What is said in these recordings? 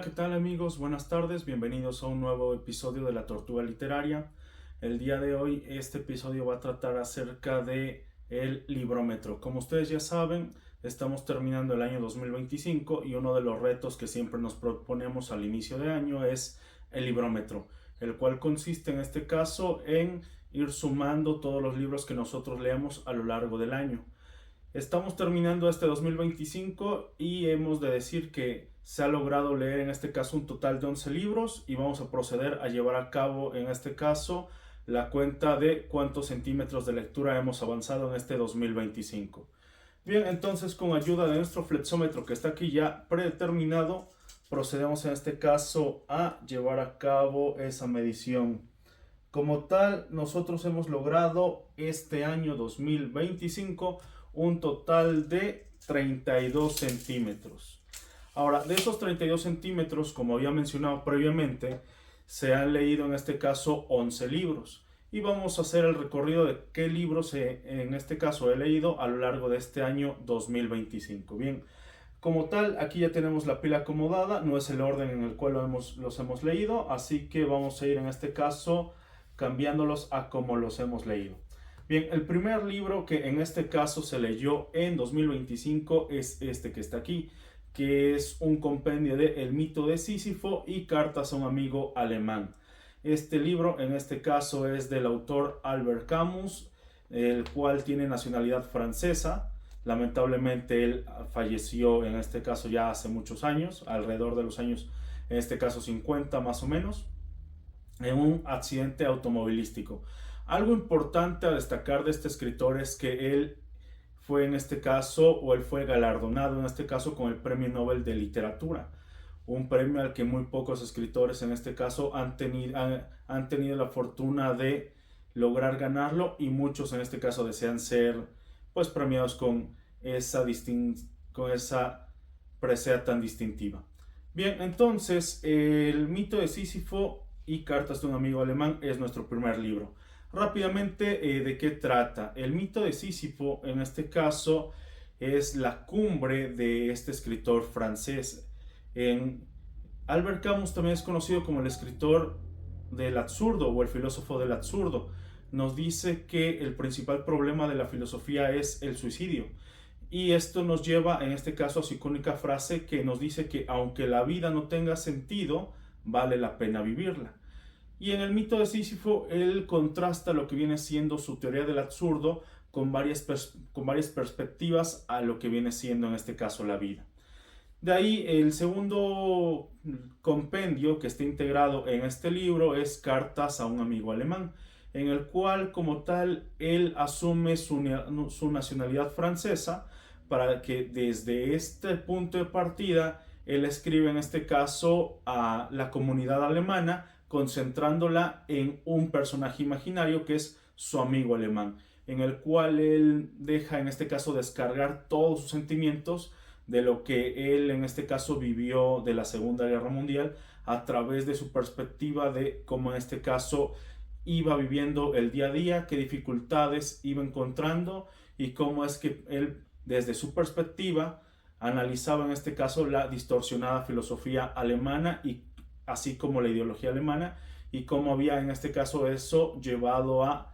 ¿qué tal amigos? Buenas tardes, bienvenidos a un nuevo episodio de La Tortuga Literaria. El día de hoy este episodio va a tratar acerca de el librómetro. Como ustedes ya saben, estamos terminando el año 2025 y uno de los retos que siempre nos proponemos al inicio de año es el librómetro, el cual consiste en este caso en ir sumando todos los libros que nosotros leemos a lo largo del año. Estamos terminando este 2025 y hemos de decir que se ha logrado leer en este caso un total de 11 libros y vamos a proceder a llevar a cabo en este caso la cuenta de cuántos centímetros de lectura hemos avanzado en este 2025. Bien, entonces con ayuda de nuestro flexómetro que está aquí ya predeterminado, procedemos en este caso a llevar a cabo esa medición. Como tal, nosotros hemos logrado este año 2025 un total de 32 centímetros. Ahora, de esos 32 centímetros, como había mencionado previamente, se han leído en este caso 11 libros. Y vamos a hacer el recorrido de qué libros en este caso he leído a lo largo de este año 2025. Bien, como tal, aquí ya tenemos la pila acomodada, no es el orden en el cual los hemos leído, así que vamos a ir en este caso cambiándolos a como los hemos leído. Bien, el primer libro que en este caso se leyó en 2025 es este que está aquí, que es un compendio de El mito de Sísifo y Cartas a un amigo alemán. Este libro en este caso es del autor Albert Camus, el cual tiene nacionalidad francesa. Lamentablemente él falleció en este caso ya hace muchos años, alrededor de los años en este caso 50 más o menos, en un accidente automovilístico. Algo importante a destacar de este escritor es que él fue en este caso, o él fue galardonado en este caso con el Premio Nobel de Literatura, un premio al que muy pocos escritores en este caso han tenido la fortuna de lograr ganarlo, y muchos en este caso desean ser pues premiados con esa presea tan distintiva. Bien, entonces el mito de Sísifo y Cartas de un amigo alemán es nuestro primer libro. Rápidamente, ¿de qué trata? El mito de Sísifo en este caso es la cumbre de este escritor francés. Albert Camus también es conocido como el escritor del absurdo o el filósofo del absurdo. Nos dice que el principal problema de la filosofía es el suicidio. Y esto nos lleva en este caso a su icónica frase que nos dice que aunque la vida no tenga sentido, vale la pena vivirla. Y en el mito de Sísifo, él contrasta lo que viene siendo su teoría del absurdo con varias perspectivas a lo que viene siendo en este caso la vida. De ahí el segundo compendio que está integrado en este libro es Cartas a un amigo alemán, en el cual como tal él asume su nacionalidad francesa para que desde este punto de partida él escribe en este caso a la comunidad alemana, concentrándola en un personaje imaginario que es su amigo alemán, en el cual él deja en este caso descargar todos sus sentimientos de lo que él en este caso vivió de la Segunda Guerra Mundial a través de su perspectiva de cómo en este caso iba viviendo el día a día, qué dificultades iba encontrando y cómo es que él desde su perspectiva analizaba en este caso la distorsionada filosofía alemana y así como la ideología alemana, y cómo había en este caso eso llevado a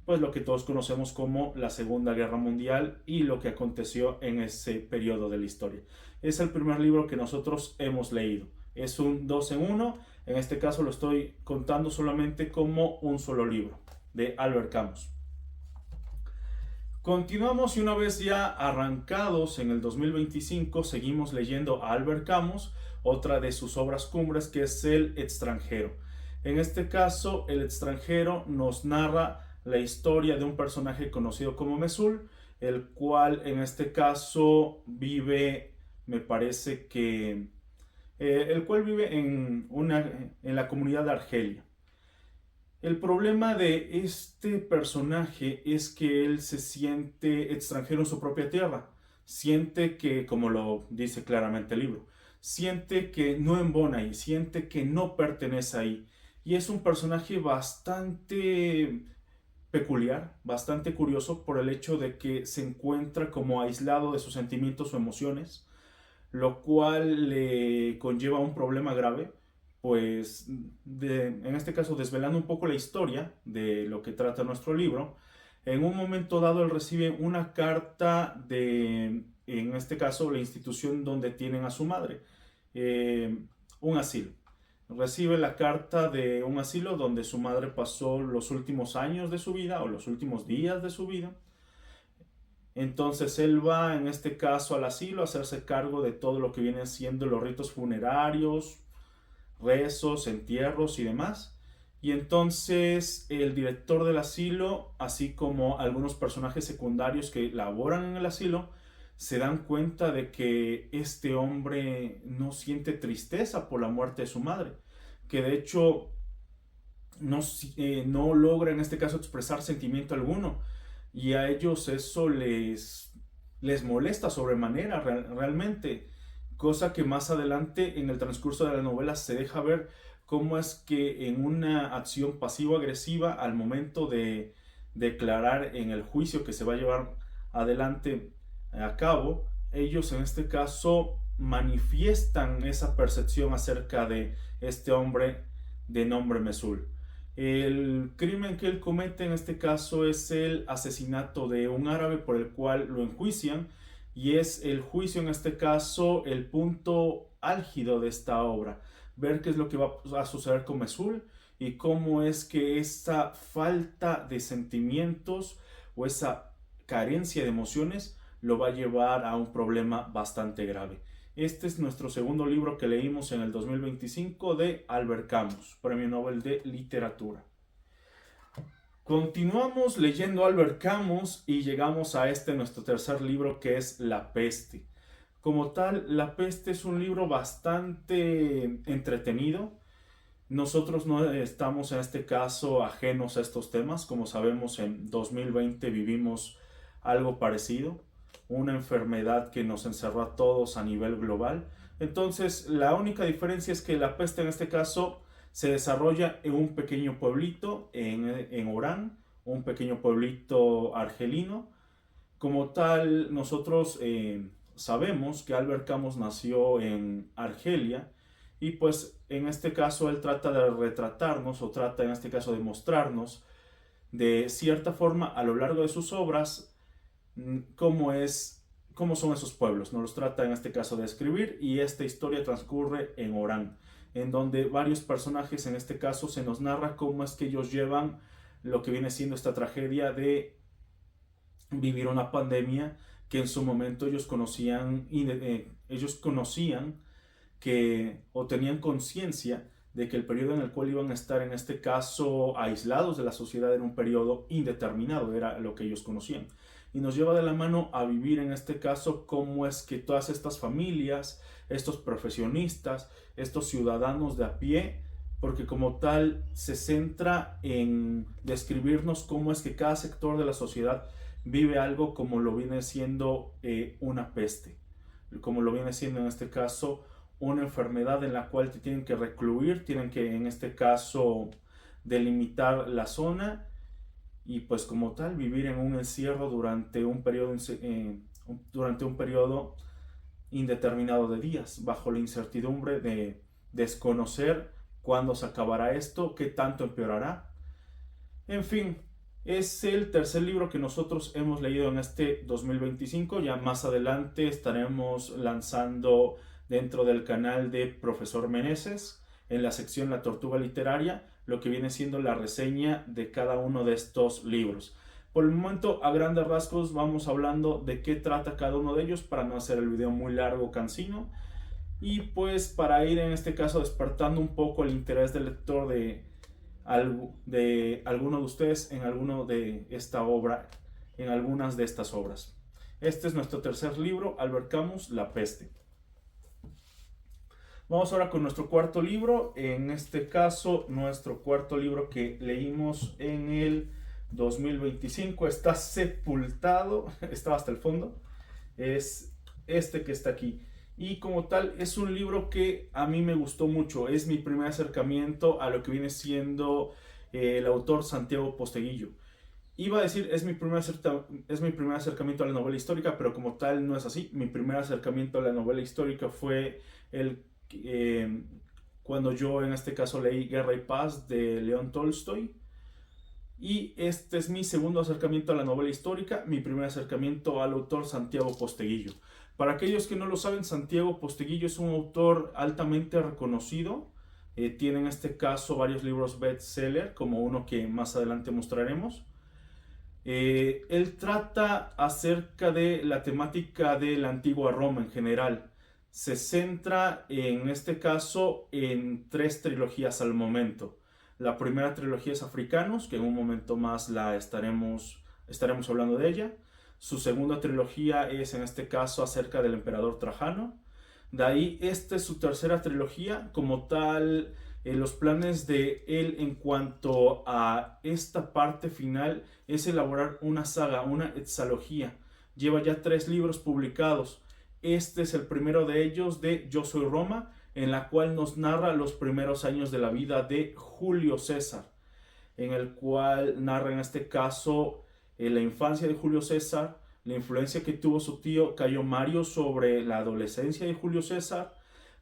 pues lo que todos conocemos como la Segunda Guerra Mundial y lo que aconteció en ese periodo de la historia. Es el primer libro que nosotros hemos leído. Es un 2 en 1. En este caso lo estoy contando solamente como un solo libro de Albert Camus. Continuamos y una vez ya arrancados en el 2025 seguimos leyendo a Albert Camus, otra de sus obras cumbres que es El extranjero. En este caso, El extranjero nos narra la historia de un personaje conocido como Mesul, el cual en este caso vive, me parece que, el cual vive en la comunidad de Argelia. El problema de este personaje es que él se siente extranjero en su propia tierra. Siente que, como lo dice claramente el libro, siente que no embona ahí, siente que no pertenece ahí. Y es un personaje bastante peculiar, bastante curioso por el hecho de que se encuentra como aislado de sus sentimientos o emociones. lo cual le conlleva un problema grave, pues en este caso desvelando un poco la historia de lo que trata nuestro libro. En un momento dado él recibe una carta de, en este caso, la institución donde tienen a su madre, eh, un asilo. Recibe la carta de un asilo donde su madre pasó los últimos años de su vida o los últimos días de su vida. Entonces él va en este caso al asilo a hacerse cargo de todo lo que vienen siendo los ritos funerarios, rezos, entierros y demás. Y entonces el director del asilo, así como algunos personajes secundarios que laboran en el asilo, se dan cuenta de que este hombre no siente tristeza por la muerte de su madre, que de hecho no logra en este caso expresar sentimiento alguno, y a ellos eso les molesta sobremanera realmente, cosa que más adelante en el transcurso de la novela se deja ver cómo es que en una acción pasivo-agresiva al momento de declarar en el juicio que se va a llevar adelante a cabo, ellos en este caso manifiestan esa percepción acerca de este hombre de nombre Mesul. El crimen que él comete en este caso es el asesinato de un árabe por el cual lo enjuician, y es el juicio en este caso el punto álgido de esta obra. Ver qué es lo que va a suceder con Mesul y cómo es que esa falta de sentimientos o esa carencia de emociones lo va a llevar a un problema bastante grave. Este es nuestro segundo libro que leímos en el 2025 de Albert Camus, Premio Nobel de Literatura. Continuamos leyendo Albert Camus y llegamos a nuestro tercer libro, que es La Peste. Como tal, La Peste es un libro bastante entretenido. Nosotros no estamos en este caso ajenos a estos temas. Como sabemos, en 2020 vivimos algo parecido, una enfermedad que nos encerró a todos a nivel global. Entonces, la única diferencia es que La Peste en este caso se desarrolla en un pequeño pueblito en Orán, un pequeño pueblito argelino. Como tal, nosotros sabemos que Albert Camus nació en Argelia, y pues en este caso él trata de retratarnos, o trata en este caso de mostrarnos de cierta forma a lo largo de sus obras cómo son esos pueblos. Nos los trata en este caso de escribir, y esta historia transcurre en Orán, en donde varios personajes, en este caso se nos narra cómo es que ellos llevan lo que viene siendo esta tragedia de vivir una pandemia que en su momento ellos conocían que, o tenían conciencia de que el periodo en el cual iban a estar en este caso aislados de la sociedad era un periodo indeterminado, era lo que ellos conocían. Y nos lleva de la mano a vivir en este caso cómo es que todas estas familias, estos profesionistas, estos ciudadanos de a pie, porque como tal se centra en describirnos cómo es que cada sector de la sociedad vive algo como lo viene siendo una peste, como lo viene siendo en este caso una enfermedad en la cual te tienen que recluir, tienen que en este caso delimitar la zona, y pues como tal vivir en un encierro durante un periodo indeterminado de días, bajo la incertidumbre de desconocer cuándo se acabará esto, qué tanto empeorará. En fin, es el tercer libro que nosotros hemos leído en este 2025. Ya más adelante estaremos lanzando dentro del canal de Profesor Meneses, en la sección La Tortuga Literaria, lo que viene siendo la reseña de cada uno de estos libros. Por el momento, a grandes rasgos, vamos hablando de qué trata cada uno de ellos para no hacer el video muy largo, cansino, y pues para ir en este caso despertando un poco el interés del lector de alguno de ustedes en alguno de esta obra, en algunas de estas obras. Este es nuestro tercer libro, Albert Camus, La Peste. Vamos ahora con nuestro cuarto libro. En este caso, nuestro cuarto libro que leímos en el 2025 está sepultado, estaba hasta el fondo. Es este que está aquí. Y como tal, es un libro que a mí me gustó mucho. Es mi primer acercamiento a lo que viene siendo el autor Santiago Posteguillo. Iba a decir, es mi primer acercamiento a la novela histórica, pero como tal no es así. Mi primer acercamiento a la novela histórica fue el, eh, cuando yo en este caso leí Guerra y Paz de León Tolstoy. Y este es mi segundo acercamiento a la novela histórica, mi primer acercamiento al autor Santiago Posteguillo. Para aquellos que no lo saben, Santiago Posteguillo es un autor altamente reconocido. Tiene en este caso varios libros bestseller, como uno que más adelante mostraremos. Él trata acerca de la temática de la antigua Roma en general. Se centra en este caso en tres trilogías al momento. La primera trilogía es Africanos, que en un momento más estaremos hablando de ella. Su segunda trilogía es en este caso acerca del emperador Trajano. De ahí, esta es su tercera trilogía. Como tal, los planes de él en cuanto a esta parte final es elaborar una saga, una hexalogía. Lleva ya 3 libros publicados. Este es el primero de ellos, de Yo soy Roma, en la cual nos narra los primeros años de la vida de Julio César, en el cual narra en este caso la infancia de Julio César, la influencia que tuvo su tío Cayo Mario sobre la adolescencia de Julio César,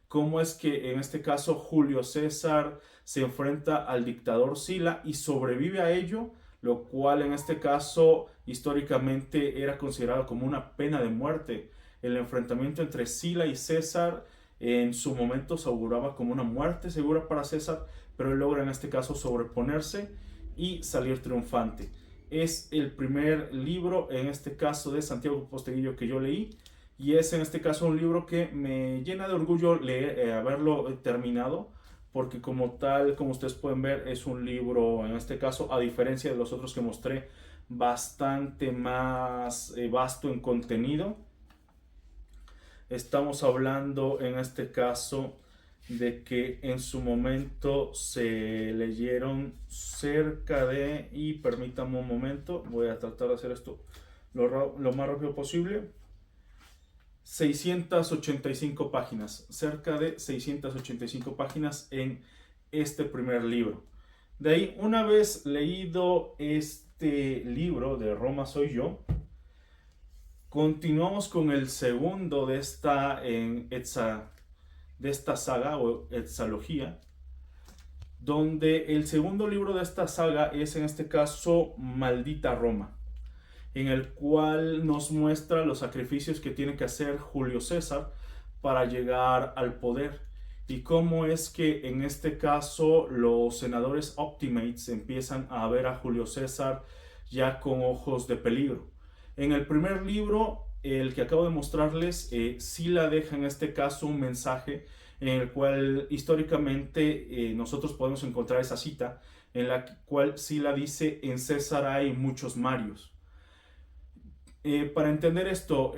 cómo es que en este caso Julio César se enfrenta al dictador Sila y sobrevive a ello, lo cual en este caso históricamente era considerado como una pena de muerte. El enfrentamiento entre Sila y César en su momento se auguraba como una muerte segura para César, pero él logra en este caso sobreponerse y salir triunfante. Es el primer libro en este caso de Santiago Posteguillo que yo leí, y es en este caso un libro que me llena de orgullo haberlo terminado, porque como tal, como ustedes pueden ver, es un libro en este caso, a diferencia de los otros que mostré, bastante más vasto en contenido. Estamos hablando en este caso de que en su momento se leyeron cerca de, y permítame un momento, voy a tratar de hacer esto lo más rápido posible, 685 páginas, cerca de 685 páginas en este primer libro. De ahí, una vez leído este libro de Roma soy yo, continuamos con el segundo de esta saga o hexalogía, donde el segundo libro de esta saga es en este caso Maldita Roma, en el cual nos muestra los sacrificios que tiene que hacer Julio César para llegar al poder, y cómo es que en este caso los senadores Optimates empiezan a ver a Julio César ya con ojos de peligro. En el primer libro, el que acabo de mostrarles, Sila deja en este caso un mensaje en el cual históricamente nosotros podemos encontrar esa cita en la cual Sila dice: en César hay muchos Marios. Para entender esto,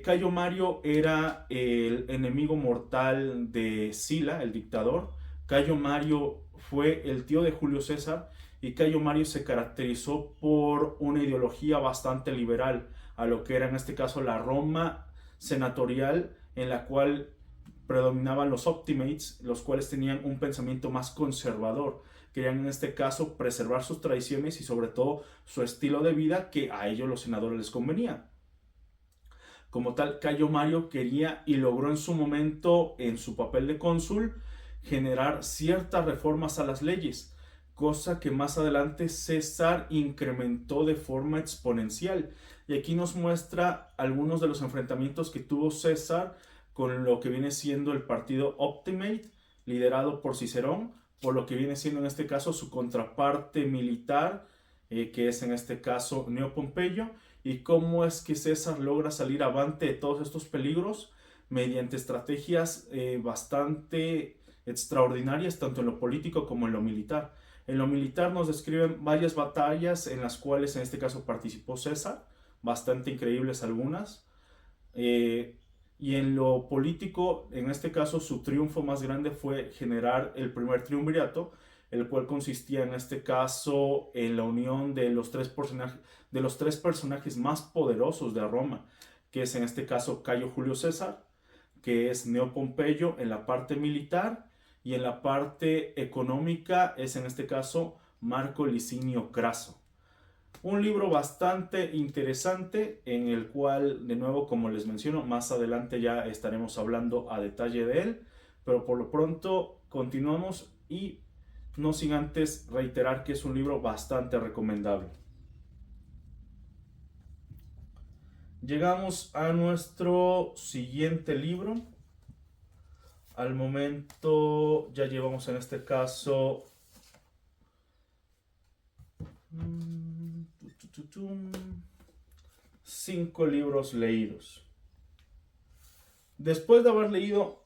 Cayo Mario era el enemigo mortal de Sila, el dictador. Cayo Mario fue el tío de Julio César, y Cayo Mario se caracterizó por una ideología bastante liberal a lo que era en este caso la Roma senatorial, en la cual predominaban los Optimates, los cuales tenían un pensamiento más conservador. Querían en este caso preservar sus tradiciones y sobre todo su estilo de vida, que a ellos los senadores les convenía. Como tal, Cayo Mario quería y logró en su momento, en su papel de cónsul, generar ciertas reformas a las leyes, cosa que más adelante César incrementó de forma exponencial. Y aquí nos muestra algunos de los enfrentamientos que tuvo César con lo que viene siendo el partido Optimate, liderado por Cicerón, por lo que viene siendo en este caso su contraparte militar, que es en este caso Cneo Pompeyo, y cómo es que César logra salir avante de todos estos peligros mediante estrategias bastante extraordinarias, tanto en lo político como en lo militar. En lo militar nos describen varias batallas en las cuales en este caso participó César, bastante increíbles algunas. Y en lo político, en este caso, su triunfo más grande fue generar el primer triunvirato, el cual consistía en este caso en la unión de los tres personajes más poderosos de Roma, que es en este caso Cayo Julio César, que es Cneo Pompeyo en la parte militar, y en la parte económica es en este caso Marco Licinio Craso. Un libro bastante interesante en el cual, de nuevo, como les menciono, más adelante ya estaremos hablando a detalle de él, pero por lo pronto continuamos y no sin antes reiterar que es un libro bastante recomendable. Llegamos a nuestro siguiente libro. Al momento ya llevamos en este caso 5 libros leídos. Después de haber leído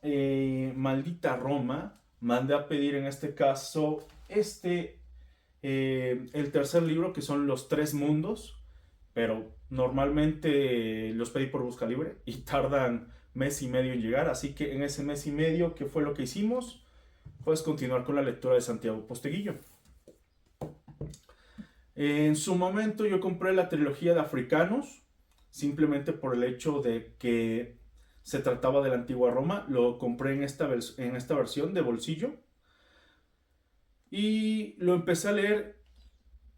Maldita Roma, mandé a pedir en este caso el tercer libro, que son Los Tres Mundos, pero normalmente los pedí por busca libre y tardan mes y medio en llegar, así que en ese mes y medio, ¿qué fue lo que hicimos? Pues continuar con la lectura de Santiago Posteguillo. En su momento yo compré la trilogía de Africanos, simplemente por el hecho de que se trataba de la antigua Roma. Lo compré en esta versión de bolsillo y lo empecé a leer.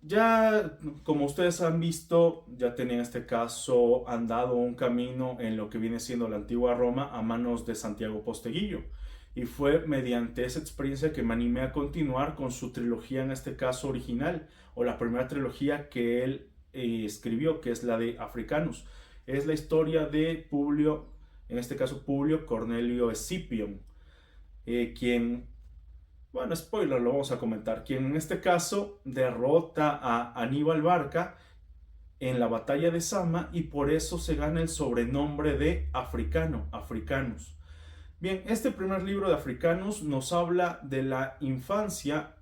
Ya, como ustedes han visto, ya tenía en este caso andado un camino en lo que viene siendo la antigua Roma a manos de Santiago Posteguillo. Y fue mediante esa experiencia que me animé a continuar con su trilogía, en este caso original, o la primera trilogía que él escribió, que es la de Africanus. Es la historia de Publio, en este caso Publio Cornelio Escipión, quien, bueno, spoiler, lo vamos a comentar, quien en este caso derrota a Aníbal Barca en la batalla de Zama y por eso se gana el sobrenombre de Africano, Africanus. Bien, este primer libro de Africanus nos habla de la infancia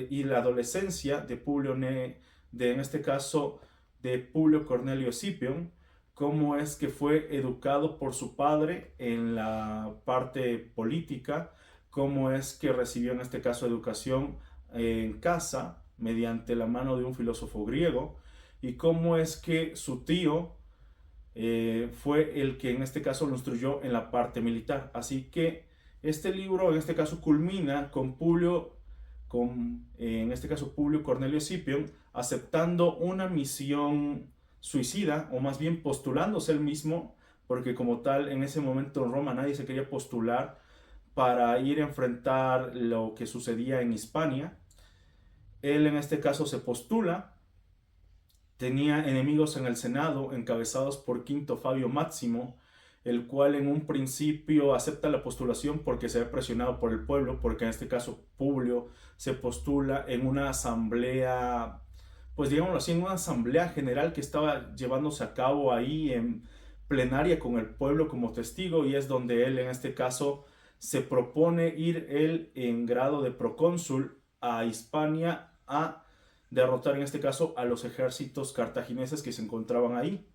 y la adolescencia de Publio, en este caso de Publio Cornelio Escipión, cómo es que fue educado por su padre en la parte política, cómo es que recibió en este caso educación en casa mediante la mano de un filósofo griego y cómo es que su tío fue el que en este caso lo instruyó en la parte militar. Así que este libro en este caso culmina con Publio, en este caso Publio Cornelio Escipión, aceptando una misión suicida, o más bien postulándose él mismo, porque como tal en ese momento en Roma nadie se quería postular para ir a enfrentar lo que sucedía en Hispania. Él en este caso se postula. Tenía enemigos en el Senado encabezados por Quinto Fabio Máximo, el cual en un principio acepta la postulación porque se ve presionado por el pueblo, porque en este caso Publio se postula en una asamblea, pues digámoslo así, en una asamblea general que estaba llevándose a cabo ahí en plenaria con el pueblo como testigo, y es donde él en este caso se propone ir él en grado de procónsul a Hispania a derrotar en este caso a los ejércitos cartagineses que se encontraban ahí,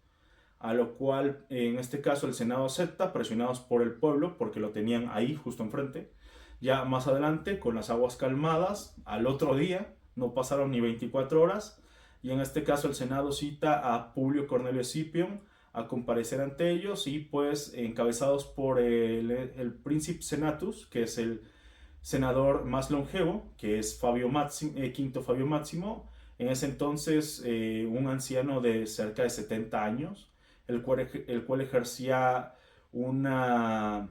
a lo cual en este caso el Senado acepta, presionados por el pueblo porque lo tenían ahí justo enfrente. Ya más adelante, con las aguas calmadas, al otro día, no pasaron ni 24 horas, y en este caso el Senado cita a Publio Cornelio Escipión a comparecer ante ellos, y pues encabezados por el Príncipe Senatus, que es el senador más longevo, que es Quinto Fabio Máximo, en ese entonces un anciano de cerca de 70 años, el cual ejercía una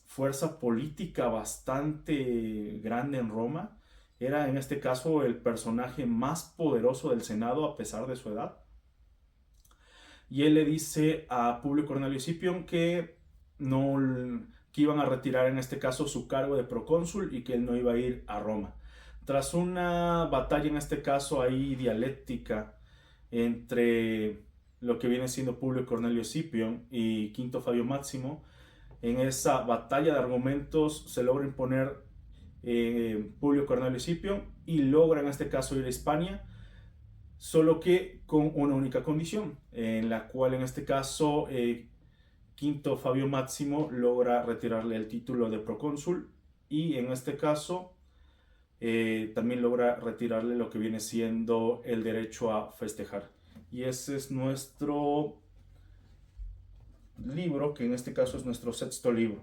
fuerza política bastante grande en Roma. Era en este caso el personaje más poderoso del Senado a pesar de su edad. Y él le dice a Publio Cornelio Escipión que no, que iban a retirar en este caso su cargo de procónsul y que él no iba a ir a Roma. Tras una batalla en este caso ahí dialéctica entre lo que viene siendo Publio Cornelio Escipión y Quinto Fabio Máximo, en esa batalla de argumentos se logra imponer Publio Cornelio Escipión y logra en este caso ir a Hispania, solo que con una única condición, en la cual en este caso Quinto Fabio Máximo logra retirarle el título de procónsul, y en este caso también logra retirarle lo que viene siendo el derecho a festejar. Y ese es nuestro libro, que en este caso es nuestro sexto libro.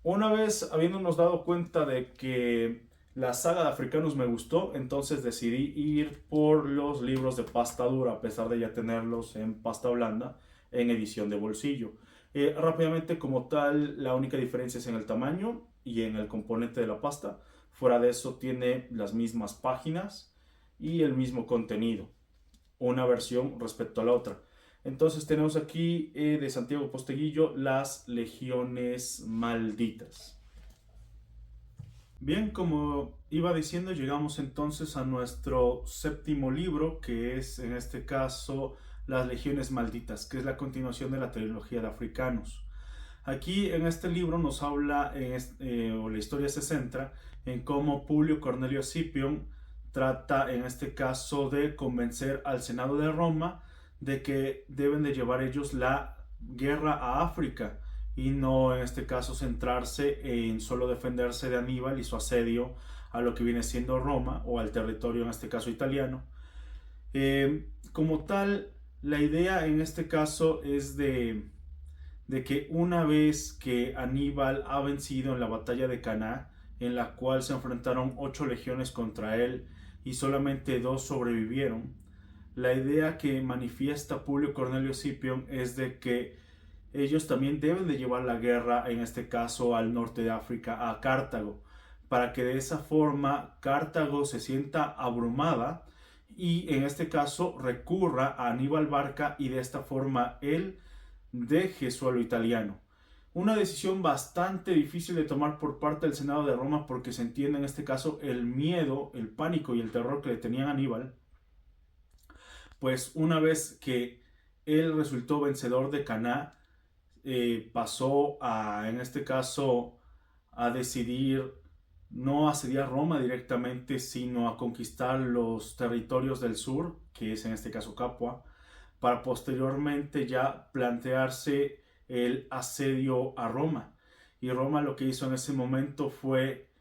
Una vez habiéndonos dado cuenta de que La saga de africanos me gustó, entonces decidí ir por los libros de pasta dura, a pesar de ya tenerlos en pasta blanda, en edición de bolsillo. Rápidamente, como tal, la única diferencia es en el tamaño y en el componente de la pasta. Fuera de eso, tiene las mismas páginas y el mismo contenido, una versión respecto a la otra. Entonces tenemos aquí de Santiago Posteguillo las legiones malditas. Bien, como iba diciendo, llegamos entonces a nuestro séptimo libro, que es en este caso Las Legiones Malditas, que es la continuación de la trilogía de Africanos. Aquí en este libro nos habla, o la historia se centra en cómo Publio Cornelio Escipión trata en este caso de convencer al Senado de Roma de que deben de llevar ellos la guerra a África y no en este caso centrarse en solo defenderse de Aníbal y su asedio a lo que viene siendo Roma o al territorio en este caso italiano. Como tal, la idea en este caso es de que una vez que Aníbal ha vencido en la batalla de Caná, en la cual se enfrentaron 8 legiones contra él y solamente 2 sobrevivieron, la idea que manifiesta Publio Cornelio Escipión es de que ellos también deben de llevar la guerra, en este caso al norte de África, a Cartago, para que de esa forma Cartago se sienta abrumada y en este caso recurra a Aníbal Barca y de esta forma él deje suelo italiano. Una decisión bastante difícil de tomar por parte del Senado de Roma porque se entiende en este caso el miedo, el pánico y el terror que le tenían a Aníbal. Pues una vez que él resultó vencedor de Caná, pasó a, en este caso, a decidir no asediar Roma directamente, sino a conquistar los territorios del sur, que es en este caso Capua, para posteriormente ya plantearse el asedio a Roma. Y Roma lo que hizo en ese momento fue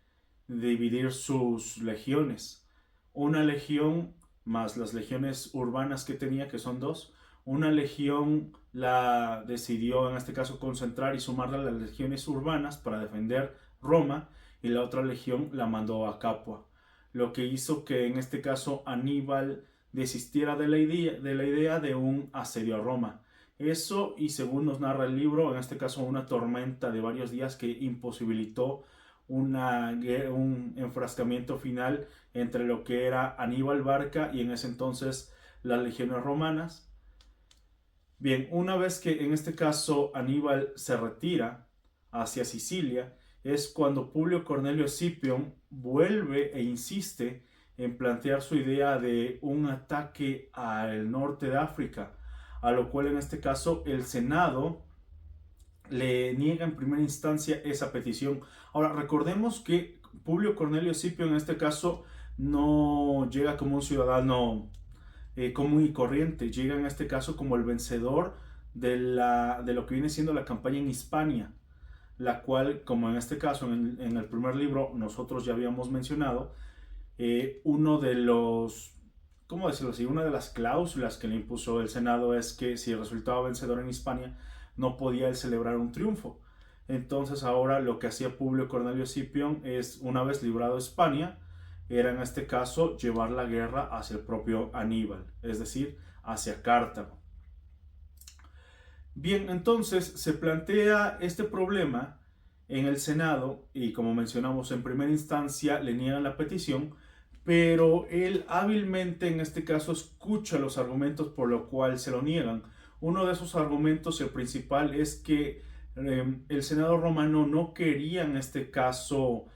dividir sus legiones. Una legión más las legiones urbanas que tenía, que son 2. Una legión la decidió en este caso concentrar y sumarla a las legiones urbanas para defender Roma y la otra legión la mandó a Capua. Lo que hizo que en este caso Aníbal desistiera de la idea de un asedio a Roma. Eso, y según nos narra el libro, en este caso una tormenta de varios días que imposibilitó un enfrascamiento final entre lo que era Aníbal Barca y en ese entonces las legiones romanas. Bien, una vez que en este caso Aníbal se retira hacia Sicilia, es cuando Publio Cornelio Escipión vuelve e insiste en plantear su idea de un ataque al norte de África, a lo cual en este caso el Senado le niega en primera instancia esa petición. Ahora, recordemos que Publio Cornelio Escipión en este caso no llega como un ciudadano común y corriente, llega en este caso como el vencedor de lo que viene siendo la campaña en Hispania, la cual, como en este caso, en el primer libro, nosotros ya habíamos mencionado, uno de los, ¿cómo decirlo así? Una de las cláusulas que le impuso el Senado es que si resultaba vencedor en Hispania, no podía él celebrar un triunfo. Entonces ahora lo que hacía Publio Cornelio Escipión es, una vez librado Hispania, era en este caso llevar la guerra hacia el propio Aníbal, es decir, hacia Cartago. Bien, entonces se plantea este problema en el Senado y como mencionamos en primera instancia le niegan la petición, pero él hábilmente en este caso escucha los argumentos por lo cual se lo niegan. Uno de esos argumentos, el principal, es que el Senado romano no quería en este caso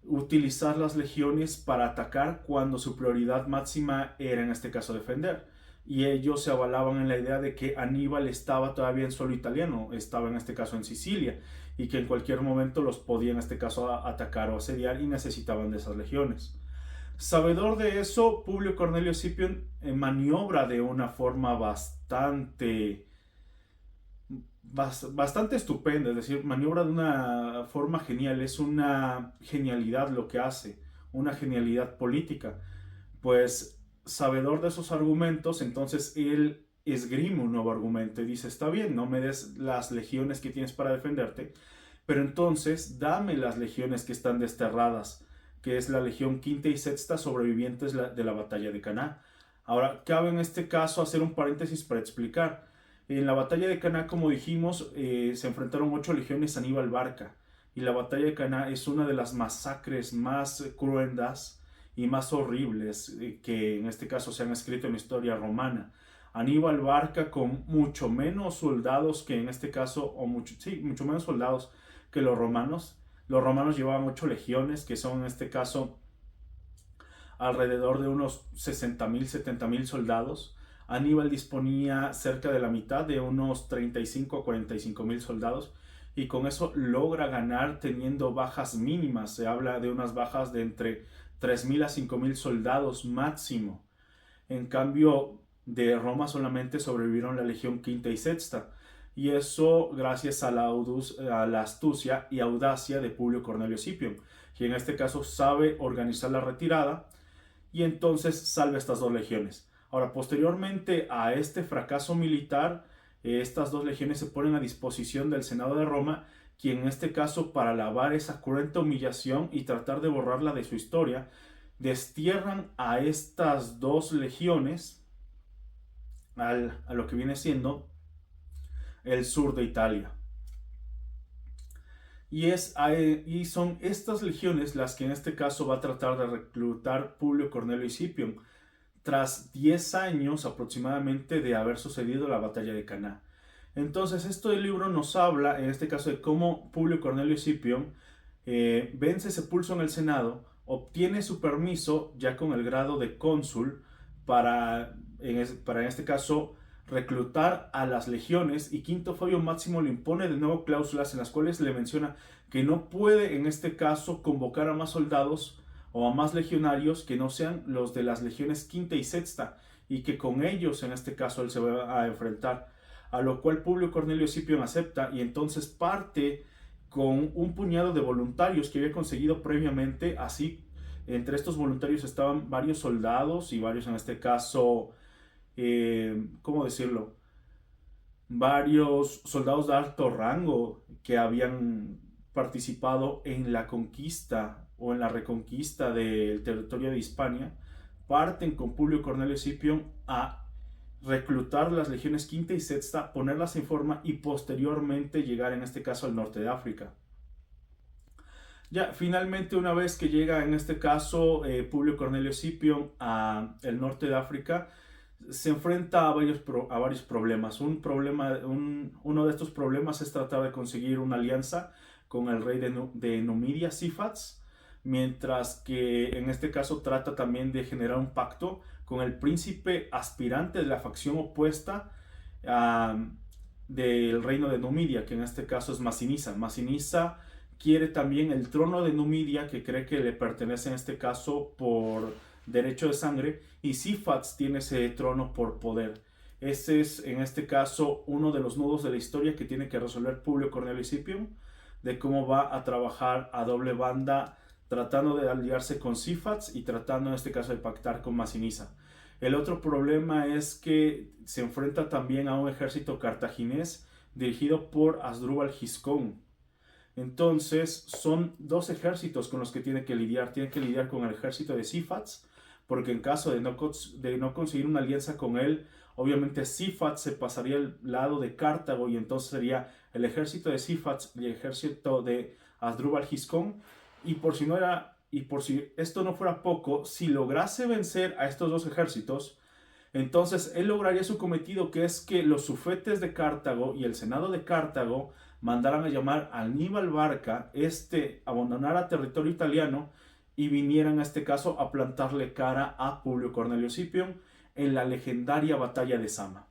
utilizar las legiones para atacar cuando su prioridad máxima era en este caso defender. Y ellos se avalaban en la idea de que Aníbal estaba todavía en suelo italiano, estaba en este caso en Sicilia, y que en cualquier momento los podía en este caso atacar o asediar y necesitaban de esas legiones. Sabedor de eso, Publio Cornelio Escipión maniobra de una forma bastante estupenda, es decir, maniobra de una forma genial, es una genialidad lo que hace, una genialidad política, pues sabedor de esos argumentos, entonces él esgrime un nuevo argumento y dice, está bien, no me des las legiones que tienes para defenderte, pero entonces dame las legiones que están desterradas que es la legión quinta y sexta, sobrevivientes de la batalla de Caná. Ahora, cabe en este caso hacer un paréntesis para explicar. En la batalla de Caná, como dijimos, se enfrentaron 8 legiones a Aníbal Barca, y la batalla de Caná es una de las masacres más cruentas y más horribles que en este caso se han escrito en la historia romana. Aníbal Barca, con mucho menos soldados que en este caso, mucho menos soldados que los romanos. Los romanos llevaban 8 legiones, que son en este caso alrededor de unos 60.000, 70.000 soldados. Aníbal disponía cerca de la mitad, de unos 35 a 45.000 soldados, y con eso logra ganar teniendo bajas mínimas. Se habla de unas bajas de entre 3.000 a 5.000 soldados máximo. En cambio, de Roma solamente sobrevivieron la legión quinta y sexta, y eso gracias a la astucia y audacia de Publio Cornelio Escipión, que en este caso sabe organizar la retirada y entonces salva estas 2 legiones. Ahora, posteriormente a este fracaso militar, estas 2 legiones se ponen a disposición del Senado de Roma, quien en este caso, para lavar esa cruenta humillación y tratar de borrarla de su historia, destierran a estas 2 legiones a lo que viene siendo el sur de Italia. Y son estas legiones las que en este caso va a tratar de reclutar Publio Cornelio Escipión, tras 10 años aproximadamente de haber sucedido la batalla de Caná. Entonces, del libro nos habla, en este caso, de cómo Publio Cornelio Escipión vence ese pulso en el Senado, obtiene su permiso ya con el grado de cónsul para en este caso reclutar a las legiones, y Quinto Fabio Máximo le impone de nuevo cláusulas en las cuales le menciona que no puede en este caso convocar a más soldados o a más legionarios que no sean los de las legiones quinta y sexta, y que con ellos en este caso él se va a enfrentar, a lo cual Publio Cornelio Escipión acepta, y entonces parte con un puñado de voluntarios que había conseguido previamente. Así, entre estos voluntarios estaban varios soldados y varios en este caso ¿cómo decirlo? Varios soldados de alto rango que habían participado en la conquista o en la reconquista del territorio de Hispania, parten con Publio Cornelio Escipión a reclutar las legiones quinta y sexta, ponerlas en forma y posteriormente llegar en este caso al norte de África. Ya finalmente, una vez que llega en este caso Publio Cornelio Escipión al norte de África, se enfrenta a varios problemas. Uno de estos problemas es tratar de conseguir una alianza con el rey de Numidia, Sífax, mientras que en este caso trata también de generar un pacto con el príncipe aspirante de la facción opuesta del reino de Numidia, que en este caso es Masinisa. Masinisa quiere también el trono de Numidia, que cree que le pertenece en este caso por derecho de sangre, y Sífax tiene ese trono por poder. Ese es en este caso uno de los nudos de la historia que tiene que resolver Publio Cornelio Escipión, de cómo va a trabajar a doble banda, tratando de aliarse con Sífax y tratando en este caso de pactar con Masinisa. El otro problema es que se enfrenta también a un ejército cartaginés dirigido por Asdrúbal Giscón. Entonces son 2 ejércitos con los que tiene que lidiar. Tiene que lidiar con el ejército de Sífax, porque en caso de no conseguir una alianza con él, obviamente Sífax se pasaría al lado de Cartago, y entonces sería el ejército de Sífax y el ejército de Asdrúbal Giscón. Y por si esto no fuera poco, si lograse vencer a estos 2 ejércitos, entonces él lograría su cometido, que es que los sufetes de Cartago y el senado de Cartago mandaran a llamar a Aníbal Barca, abandonara territorio italiano y vinieran a este caso a plantarle cara a Publio Cornelio Escipión en la legendaria batalla de Zama.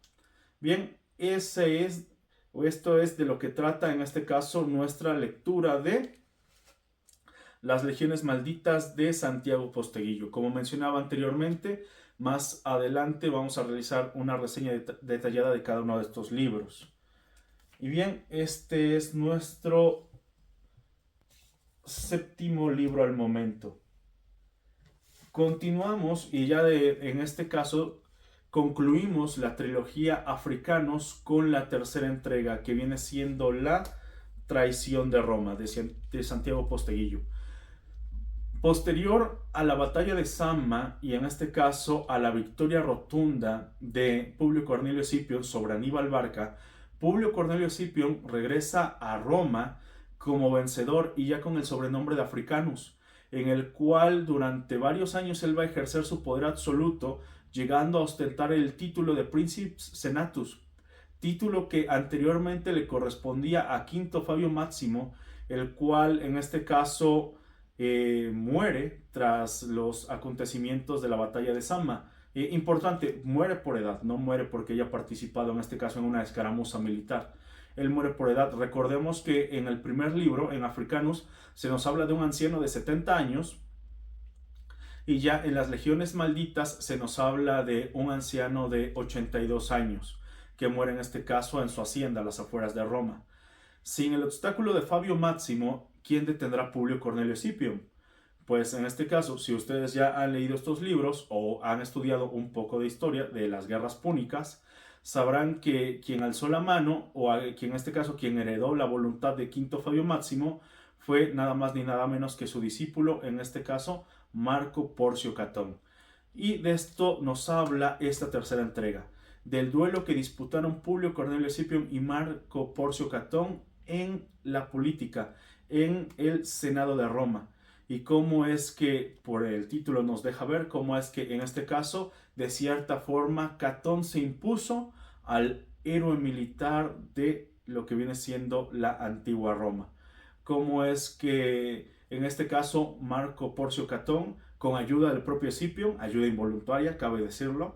Bien, esto es de lo que trata en este caso nuestra lectura de las legiones malditas de Santiago Posteguillo. Como mencionaba anteriormente, más adelante vamos a realizar una reseña detallada de cada uno de estos libros. Y bien, este es nuestro 7º libro al momento. Continuamos y ya en este caso concluimos la trilogía Africanos con la 3ª entrega, que viene siendo la traición de Roma, de Santiago Posteguillo. Posterior a la batalla de Zama y en este caso a la victoria rotunda de Publio Cornelio Escipión sobre Aníbal Barca, Publio Cornelio Escipión regresa a Roma como vencedor y ya con el sobrenombre de Africanus, en el cual durante varios años él va a ejercer su poder absoluto, llegando a ostentar el título de Princeps Senatus, título que anteriormente le correspondía a Quinto Fabio Máximo, el cual en este caso muere tras los acontecimientos de la batalla de Zama. Importante, muere por edad, no muere porque haya participado en este caso en una escaramuza militar. Él muere por edad. Recordemos que en el primer libro, en Africanus, se nos habla de un anciano de 70 años y ya en las legiones malditas se nos habla de un anciano de 82 años que muere en este caso en su hacienda a las afueras de Roma. Sin el obstáculo de Fabio Máximo, ¿quién detendrá a Publio Cornelio Escipión? Pues en este caso, si ustedes ya han leído estos libros o han estudiado un poco de historia de las guerras púnicas, sabrán que quien alzó la mano, o quien en este caso quien heredó la voluntad de Quinto Fabio Máximo, fue nada más ni nada menos que su discípulo, en este caso Marco Porcio Catón. Y de esto nos habla esta tercera entrega, del duelo que disputaron Publio Cornelio Escipión y Marco Porcio Catón en la política, en el Senado de Roma. Y cómo es que, por el título nos deja ver, cómo es que en este caso, de cierta forma, Catón se impuso al héroe militar de lo que viene siendo la antigua Roma. Cómo es que, en este caso, Marco Porcio Catón, con ayuda del propio Escipión, ayuda involuntaria, cabe decirlo,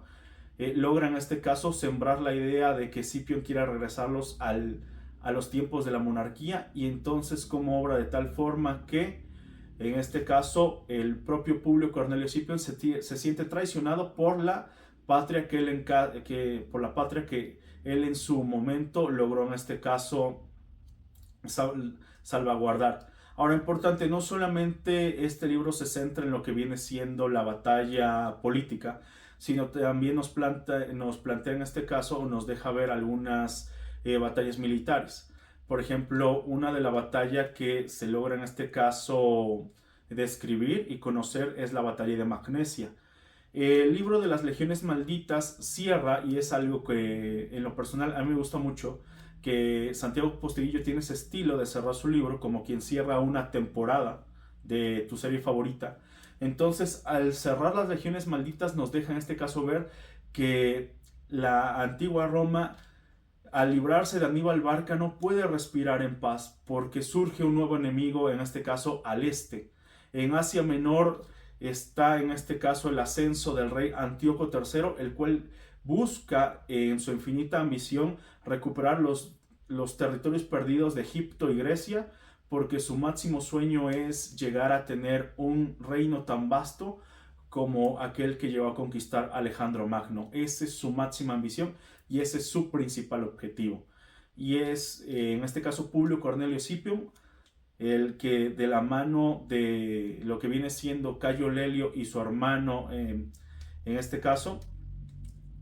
logra en este caso sembrar la idea de que Escipión quiera regresarlos a los tiempos de la monarquía, y entonces como obra de tal forma que en este caso el propio Publio Cornelio Escipión se siente traicionado por la patria que él en su momento logró en este caso salvaguardar. Ahora, importante, no solamente este libro se centra en lo que viene siendo la batalla política, sino también nos plantea en este caso, o nos deja ver algunas batallas militares. Por ejemplo, una de la batalla que se logra en este caso describir y conocer es la batalla de Magnesia. El libro de las legiones malditas cierra, y es algo que en lo personal a mí me gusta mucho, que Santiago Posteguillo tiene ese estilo de cerrar su libro como quien cierra una temporada de tu serie favorita. Entonces, al cerrar las legiones malditas nos deja en este caso ver que la antigua Roma, al librarse de Aníbal Barca, no puede respirar en paz porque surge un nuevo enemigo, en este caso al este. En Asia Menor está en este caso el ascenso del rey Antíoco III, el cual busca en su infinita ambición recuperar los territorios perdidos de Egipto y Grecia, porque su máximo sueño es llegar a tener un reino tan vasto como aquel que llegó a conquistar Alejandro Magno. Esa es su máxima ambición y ese es su principal objetivo. Y es, en este caso, Publio Cornelio Escipión, el que de la mano de lo que viene siendo Cayo Lelio y su hermano, en este caso,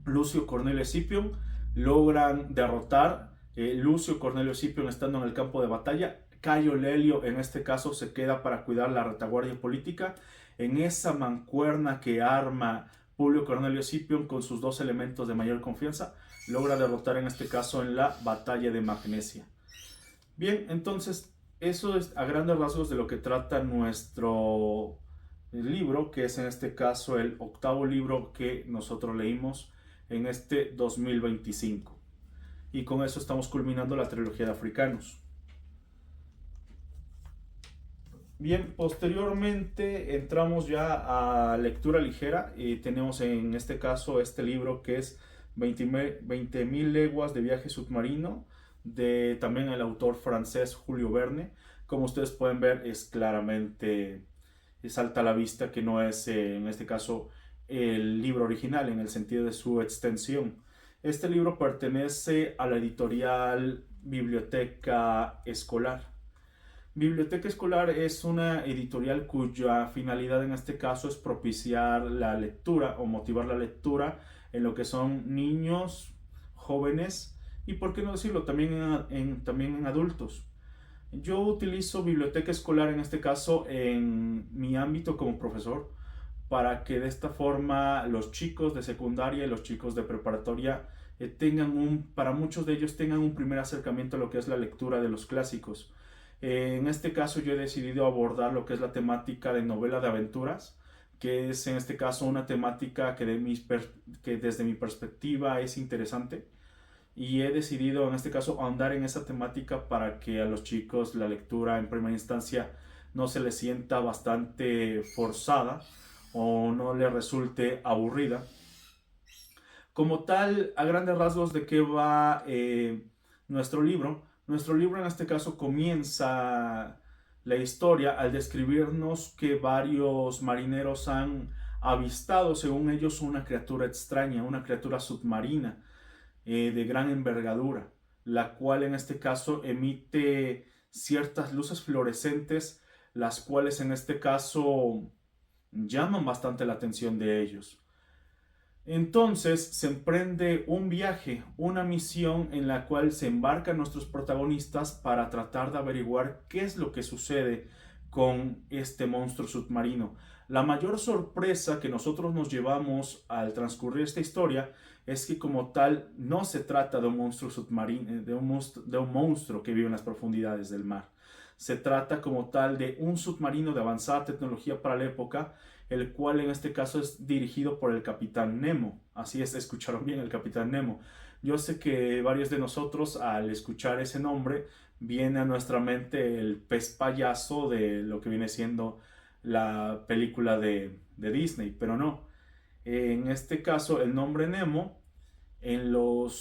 Lucio Cornelio Escipión, logran derrotar. Lucio Cornelio Escipión estando en el campo de batalla, Cayo Lelio en este caso se queda para cuidar la retaguardia política. En esa mancuerna que arma Publio Cornelio Escipión con sus dos elementos de mayor confianza, logra derrotar en este caso en la batalla de Magnesia. Bien, entonces eso es a grandes rasgos de lo que trata nuestro libro, que es en este caso el octavo libro que nosotros leímos en este 2025. Y con eso estamos culminando la trilogía de Africanus. Bien, posteriormente entramos ya a lectura ligera y tenemos en este caso este libro que es 20.000 leguas de viaje submarino, de también el autor francés Julio Verne. Como ustedes pueden ver, es claramente, salta a la vista que no es en este caso el libro original en el sentido de su extensión. Este libro pertenece a la editorial Biblioteca Escolar. Biblioteca Escolar es una editorial cuya finalidad en este caso es propiciar la lectura o motivar la lectura en lo que son niños, jóvenes y, por qué no decirlo, también en adultos. Yo utilizo biblioteca escolar en este caso en mi ámbito como profesor para que de esta forma los chicos de secundaria y los chicos de preparatoria para muchos de ellos tengan un primer acercamiento a lo que es la lectura de los clásicos. En este caso yo he decidido abordar lo que es la temática de novela de aventuras, que es en este caso una temática que desde mi perspectiva es interesante, y he decidido en este caso ahondar en esa temática para que a los chicos la lectura en primera instancia no se les sienta bastante forzada o no les resulte aburrida. Como tal, a grandes rasgos, ¿de qué va nuestro libro? Nuestro libro en este caso comienza la historia al describirnos que varios marineros han avistado, según ellos, una criatura extraña, una criatura submarina de gran envergadura, la cual en este caso emite ciertas luces fluorescentes, las cuales en este caso llaman bastante la atención de ellos. Entonces se emprende un viaje, una misión en la cual se embarcan nuestros protagonistas para tratar de averiguar qué es lo que sucede con este monstruo submarino. La mayor sorpresa que nosotros nos llevamos al transcurrir esta historia es que como tal no se trata de un monstruo submarino, de un monstruo que vive en las profundidades del mar. Se trata como tal de un submarino de avanzada tecnología para la época, el cual en este caso es dirigido por el Capitán Nemo. Así es, escucharon bien, el Capitán Nemo. Yo sé que varios de nosotros al escuchar ese nombre viene a nuestra mente el pez payaso de lo que viene siendo la película de Disney, pero no. En este caso el nombre Nemo en lo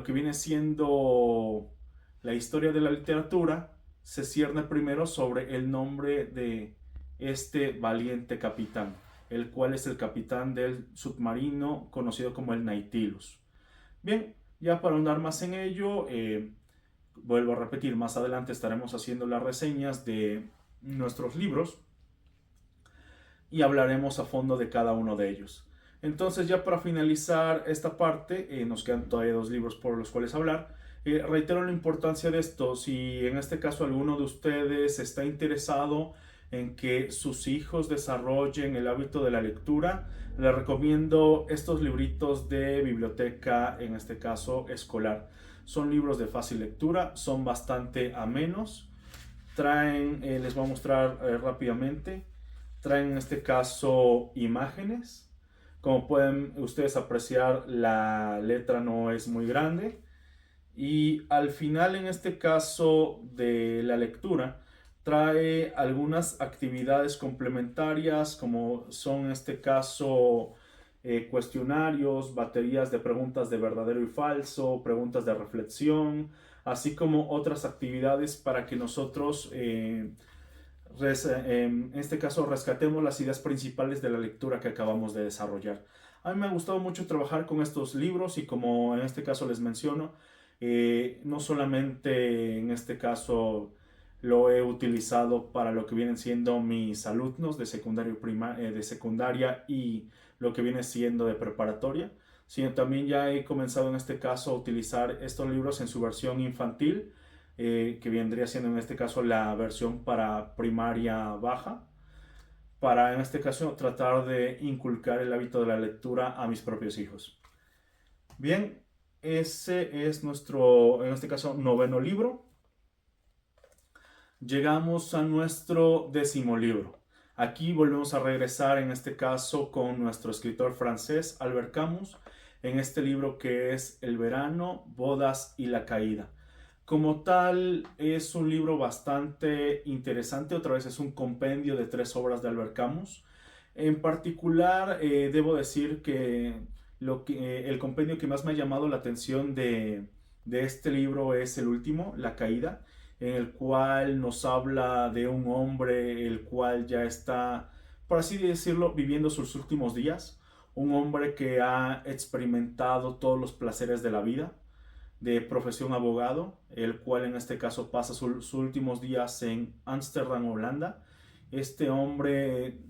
que viene siendo la historia de la literatura se cierne primero sobre el nombre de este valiente capitán, el cual es el capitán del submarino conocido como el Nautilus. Bien, ya para ahondar más en ello, vuelvo a repetir, más adelante estaremos haciendo las reseñas de nuestros libros y hablaremos a fondo de cada uno de ellos. Entonces, ya para finalizar esta parte, nos quedan todavía 2 libros por los cuales hablar. Reitero la importancia de esto. Si en este caso alguno de ustedes está interesado en que sus hijos desarrollen el hábito de la lectura, les recomiendo estos libritos de biblioteca, en este caso escolar. Son libros de fácil lectura, son bastante amenos. Les voy a mostrar rápidamente. Traen en este caso imágenes. Como pueden ustedes apreciar, la letra no es muy grande. Y al final, en este caso de la lectura, trae algunas actividades complementarias, como son en este caso cuestionarios, baterías de preguntas de verdadero y falso, preguntas de reflexión, así como otras actividades para que nosotros en este caso rescatemos las ideas principales de la lectura que acabamos de desarrollar. A mí me ha gustado mucho trabajar con estos libros y como en este caso les menciono, no solamente en este caso lo he utilizado para lo que vienen siendo mis alumnos de de secundaria y lo que viene siendo de preparatoria, sino también ya he comenzado en este caso a utilizar estos libros en su versión infantil, que vendría siendo en este caso la versión para primaria baja, para en este caso tratar de inculcar el hábito de la lectura a mis propios hijos. Bien, ese es nuestro, en este caso, 9º libro. Llegamos a nuestro 10º libro. Aquí volvemos a regresar en este caso con nuestro escritor francés Albert Camus, en este libro que es El verano, bodas y la caída. Como tal, es un libro bastante interesante. Otra vez es un compendio de 3 obras de Albert Camus. En particular, debo decir que, el compendio que más me ha llamado la atención de este libro es el último, La caída, en el cual nos habla de un hombre el cual ya está, por así decirlo, viviendo sus últimos días. Un hombre que ha experimentado todos los placeres de la vida, de profesión abogado, el cual en este caso pasa sus últimos días en Ámsterdam, Holanda. Este hombre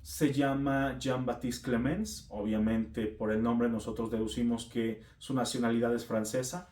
se llama Jean-Baptiste Clemens. Obviamente por el nombre nosotros deducimos que su nacionalidad es francesa.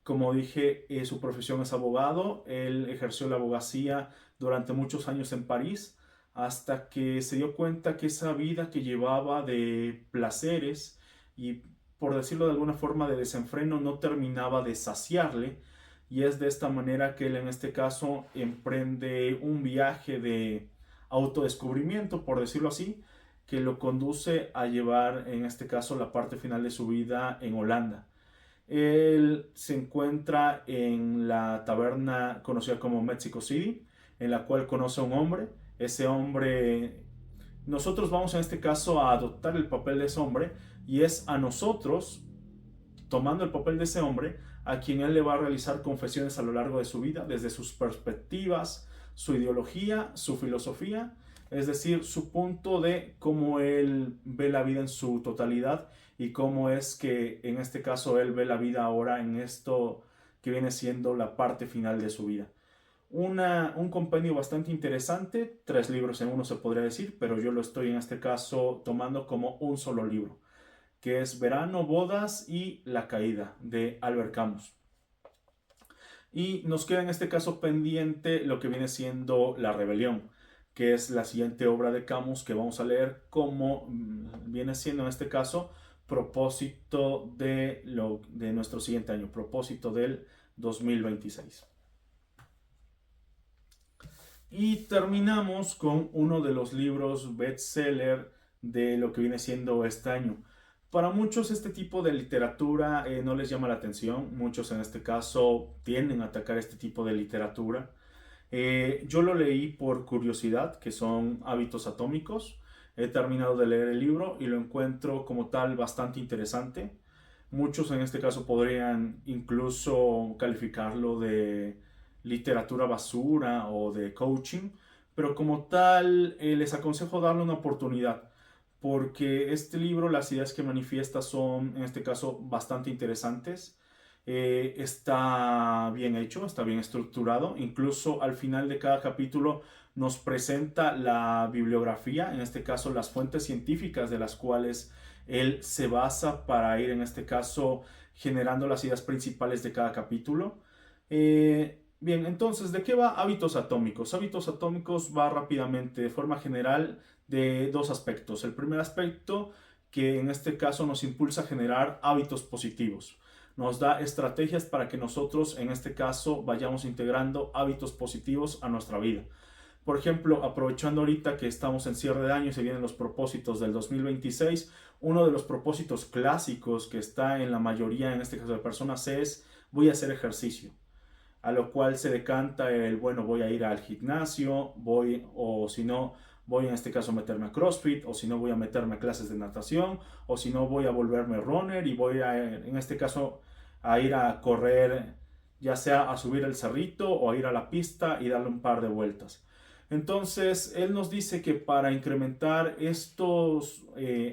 Como dije, su profesión es abogado. Él ejerció la abogacía durante muchos años en París, hasta que se dio cuenta que esa vida que llevaba de placeres y, por decirlo de alguna forma, de desenfreno, no terminaba de saciarle. Y es de esta manera que él, en este caso, emprende un viaje de autodescubrimiento, por decirlo así, que lo conduce a llevar, en este caso, la parte final de su vida en Holanda. Él se encuentra en la taberna conocida como Mexico City, en la cual conoce a un hombre. Ese hombre, nosotros vamos en este caso a adoptar el papel de ese hombre, y es a nosotros, tomando el papel de ese hombre, a quien él le va a realizar confesiones a lo largo de su vida, desde sus perspectivas, su ideología, su filosofía, es decir, su punto de cómo él ve la vida en su totalidad y cómo es que en este caso él ve la vida ahora en esto que viene siendo la parte final de su vida. Un compendio bastante interesante, 3 libros en uno se podría decir, pero yo lo estoy en este caso tomando como un solo libro, que es Verano, Bodas y La Caída, de Albert Camus. Y nos queda en este caso pendiente lo que viene siendo La Rebelión, que es la siguiente obra de Camus que vamos a leer, como viene siendo en este caso propósito de nuestro siguiente año, propósito del 2026. Y terminamos con uno de los libros bestseller de lo que viene siendo este año. Para muchos este tipo de literatura no les llama la atención. Muchos en este caso tienden a atacar este tipo de literatura. Yo lo leí por curiosidad, que son Hábitos Atómicos. He terminado de leer el libro y lo encuentro como tal bastante interesante. Muchos en este caso podrían incluso calificarlo de literatura basura o de coaching, pero como tal les aconsejo darle una oportunidad, porque este libro, las ideas que manifiesta son en este caso bastante interesantes. Está bien hecho, está bien estructurado, incluso al final de cada capítulo nos presenta la bibliografía, en este caso las fuentes científicas de las cuales él se basa para ir en este caso generando las ideas principales de cada capítulo. Bien, entonces, ¿de qué va Hábitos Atómicos? Hábitos Atómicos va rápidamente, de forma general, de 2 aspectos. El primer aspecto, que en este caso nos impulsa a generar hábitos positivos. Nos da estrategias para que nosotros, en este caso, vayamos integrando hábitos positivos a nuestra vida. Por ejemplo, aprovechando ahorita que estamos en cierre de año y se vienen los propósitos del 2026, uno de los propósitos clásicos que está en la mayoría, en este caso de personas, es voy a hacer ejercicio. A lo cual se decanta el, bueno, voy a ir al gimnasio, o si no, voy en este caso a meterme a CrossFit, o si no, voy a meterme a clases de natación, o si no, voy a volverme runner y voy en este caso, a ir a correr, ya sea a subir el cerrito o a ir a la pista y darle un par de vueltas. Entonces, él nos dice que para incrementar estos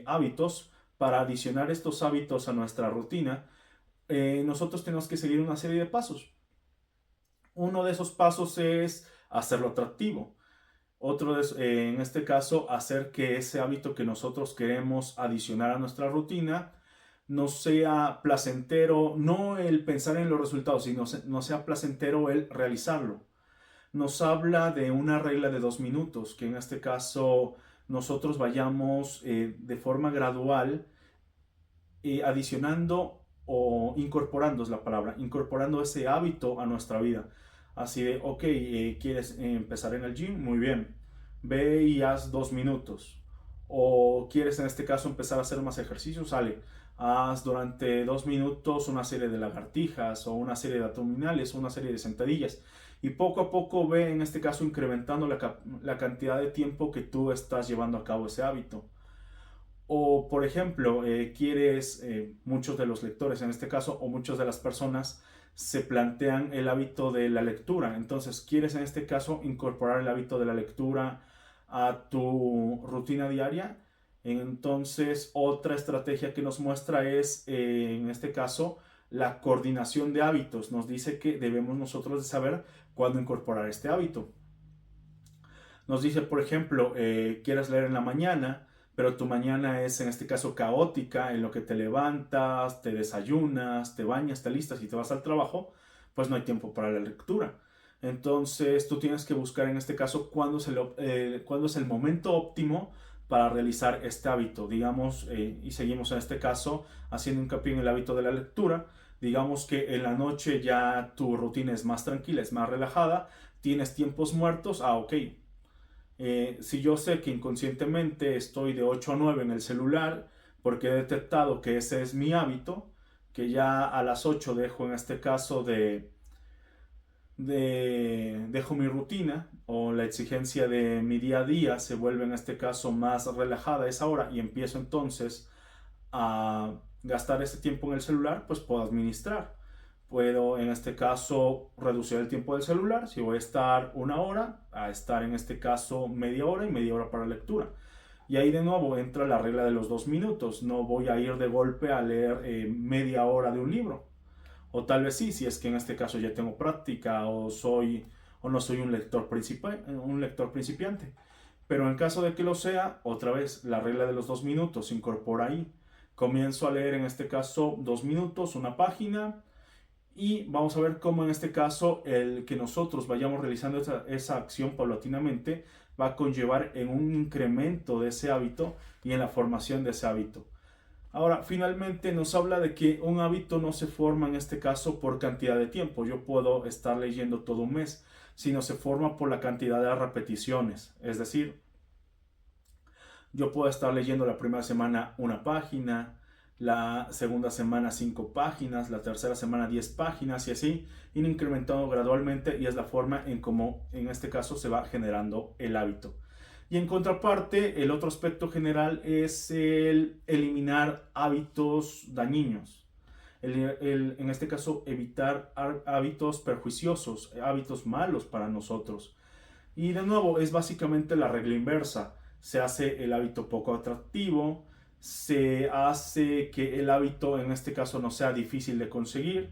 hábitos, para adicionar estos hábitos a nuestra rutina, nosotros tenemos que seguir una serie de pasos. Uno de esos pasos es hacerlo atractivo. Otro es, en este caso, hacer que ese hábito que nosotros queremos adicionar a nuestra rutina no sea placentero, no el pensar en los resultados, sino no sea placentero el realizarlo. Nos habla de una regla de 2 minutos, que en este caso nosotros vayamos de forma gradual adicionando o incorporando, es la palabra, incorporando ese hábito a nuestra vida. Así de, ok, ¿quieres empezar en el gym? Muy bien, ve y haz 2 minutos. O quieres en este caso empezar a hacer más ejercicios, sale, haz durante 2 minutos una serie de lagartijas o una serie de abdominales o una serie de sentadillas. Y poco a poco ve en este caso incrementando la cantidad de tiempo que tú estás llevando a cabo ese hábito. O, por ejemplo, muchos de los lectores en este caso, o muchas de las personas, se plantean el hábito de la lectura. Entonces, quieres en este caso incorporar el hábito de la lectura a tu rutina diaria. Entonces, otra estrategia que nos muestra es, en este caso, la coordinación de hábitos. Nos dice que debemos nosotros de saber cuándo incorporar este hábito. Nos dice, por ejemplo, quieres leer en la mañana, pero tu mañana es en este caso caótica, en lo que te levantas, te desayunas, te bañas, te alistas y te vas al trabajo, pues no hay tiempo para la lectura. Entonces tú tienes que buscar en este caso cuándo es el momento óptimo para realizar este hábito, digamos, y seguimos en este caso haciendo hincapié en el hábito de la lectura. Digamos que en la noche ya tu rutina es más tranquila, es más relajada, tienes tiempos muertos, ok. Si yo sé que inconscientemente estoy de 8 a 9 en el celular, porque he detectado que ese es mi hábito, que ya a las 8 dejo en este caso dejo mi rutina o la exigencia de mi día a día se vuelve en este caso más relajada a esa hora y empiezo entonces a gastar ese tiempo en el celular, pues puedo administrar. Puedo en este caso reducir el tiempo del celular. Si voy a estar una hora, a estar en este caso media hora y media hora para lectura. Y ahí de nuevo entra la regla de los 2 minutos. No voy a ir de golpe a leer media hora de un libro. O tal vez sí, si es que en este caso ya tengo práctica o no soy un lector principiante. Pero en caso de que lo sea, otra vez, la regla de los 2 minutos se incorpora ahí. Comienzo a leer en este caso 2 minutos, una página, y vamos a ver cómo en este caso el que nosotros vayamos realizando esa acción paulatinamente va a conllevar en un incremento de ese hábito y en la formación de ese hábito. Ahora, finalmente nos habla de que un hábito no se forma en este caso por cantidad de tiempo. Yo puedo estar leyendo todo un mes, sino se forma por la cantidad de repeticiones. Es decir, yo puedo estar leyendo la primera semana una página, la segunda semana 5 páginas, la tercera semana 10 páginas y así, ir incrementando gradualmente, y es la forma en cómo en este caso se va generando el hábito. Y en contraparte, el otro aspecto general es el eliminar hábitos dañinos. En este caso, evitar hábitos perjuiciosos, hábitos malos para nosotros. Y de nuevo, es básicamente la regla inversa. Se hace el hábito poco atractivo, se hace que el hábito en este caso no sea difícil de conseguir,